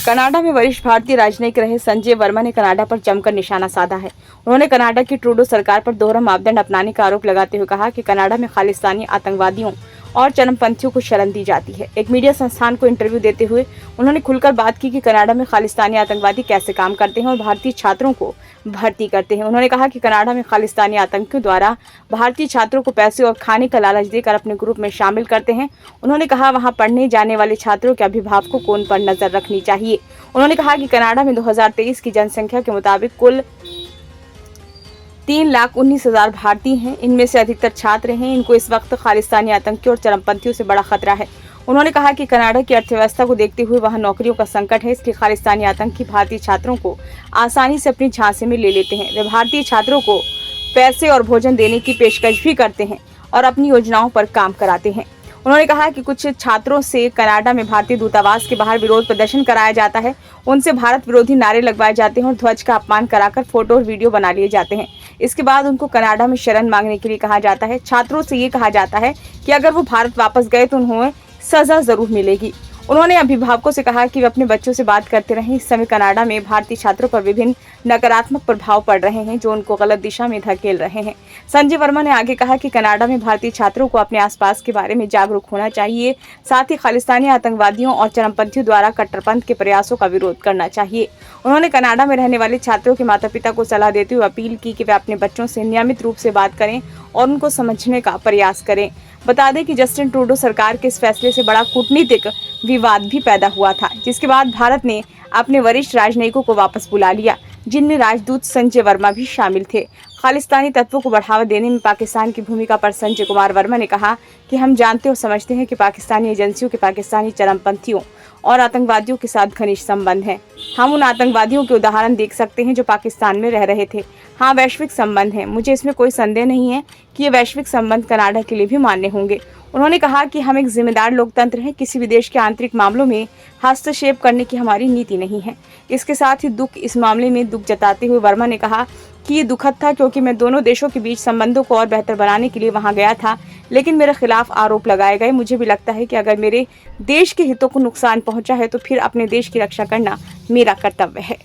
Canada में वरिष्ठ भारतीय राजनयिक रहे संजय वर्मा ने कनाडा पर जमकर निशाना साधा है। उन्होंने कनाडा की ट्रूडो सरकार पर दोहरा मापदंड अपनाने का आरोप लगाते हुए कहा कि कनाडा में खालिस्तानी आतंकवादियों और चरमपंथियों को शरण दी जाती है। एक मीडिया संस्थान को इंटरव्यू देते हुए उन्होंने खुलकर बात की कि कनाडा में खालिस्तानी आतंकवादी कैसे काम करते हैं और भारतीय छात्रों को भर्ती करते हैं। उन्होंने कहा कि कनाडा में खालिस्तानी आतंकियों द्वारा भारतीय छात्रों को पैसे और खाने का लालच देकर अपने ग्रुप में शामिल करते हैं। उन्होंने कहा वहां पढ़ने जाने वाले छात्रों के अभिभावकों को उन पर नजर रखनी चाहिए। उन्होंने कहा कि कनाडा में 2023 की जनसंख्या के मुताबिक कुल 3,19,000 भारतीय हैं। इनमें से अधिकतर छात्र हैं। इनको इस वक्त खालिस्तानी आतंकियों और चरमपंथियों से बड़ा खतरा है। उन्होंने कहा कि कनाडा की अर्थव्यवस्था को देखते हुए वहां नौकरियों का संकट है, इसलिए खालिस्तानी आतंकी भारतीय छात्रों को आसानी से अपनी झांसे में ले लेते हैं। वे भारतीय छात्रों को पैसे और भोजन देने की पेशकश भी करते हैं और अपनी योजनाओं पर काम कराते हैं। उन्होंने कहा कि कुछ छात्रों से कनाडा में भारतीय दूतावास के बाहर विरोध प्रदर्शन कराया जाता है, उनसे भारत विरोधी नारे लगवाए जाते हैं और ध्वज का अपमान कराकर फोटो और वीडियो बना लिए जाते हैं। इसके बाद उनको कनाडा में शरण मांगने के लिए कहा जाता है। छात्रों से ये कहा जाता है कि अगर वो भारत वापस गए तो उन्हें सजा जरूर मिलेगी। उन्होंने अभिभावकों से कहा कि वे अपने बच्चों से बात करते रहें। इस समय कनाडा में भारतीय छात्रों पर विभिन्न नकारात्मक प्रभाव पड़ रहे हैं जो उनको गलत दिशा में धकेल रहे हैं। संजय वर्मा ने आगे कहा कि कनाडा में भारतीय छात्रों को अपने आसपास के बारे में जागरूक होना चाहिए, साथ ही खालिस्तानी आतंकवादियों और चरमपंथी द्वारा कट्टरपंथ के प्रयासों का विरोध करना चाहिए। उन्होंने कनाडा में रहने वाले छात्रों के माता पिता को सलाह देते हुए अपील की कि वे अपने बच्चों से नियमित रूप से बात करें और उनको समझने का प्रयास करें। बता दें कि जस्टिन ट्रूडो सरकार के इस फैसले से बड़ा कूटनीतिक विवाद भी पैदा हुआ था, जिसके बाद भारत ने अपने वरिष्ठ राजनयिकों को वापस बुला लिया, जिनमें राजदूत संजय वर्मा भी शामिल थे। खालिस्तानी तत्वों को बढ़ावा देने में पाकिस्तान की भूमिका पर संजय कुमार वर्मा ने कहा कि हम जानते और समझते हैं कि पाकिस्तानी एजेंसियों के पाकिस्तानी चरमपंथियों और आतंकवादियों के साथ घनिष्ठ संबंध हैं। हम उन आतंकवादियों के उदाहरण देख सकते हैं जो पाकिस्तान में रह रहे थे। हाँ, वैश्विक संबंध हैं। मुझे इसमें कोई संदेह नहीं है कि ये वैश्विक संबंध कनाडा के लिए भी मान्य होंगे। उन्होंने कहा कि हम एक जिम्मेदार लोकतंत्र हैं, किसी भी देश के आंतरिक मामलों में हस्तक्षेप करने की हमारी नीति नहीं है। इसके साथ ही इस मामले में दुख जताते हुए वर्मा ने कहा कि ये दुखद था क्योंकि मैं दोनों देशों के बीच संबंधों को और बेहतर बनाने के लिए वहां गया था, लेकिन मेरे खिलाफ आरोप लगाए गए। मुझे भी लगता है कि अगर मेरे देश के हितों को नुकसान पहुंचा है तो फिर अपने देश की रक्षा करना मेरा कर्तव्य है।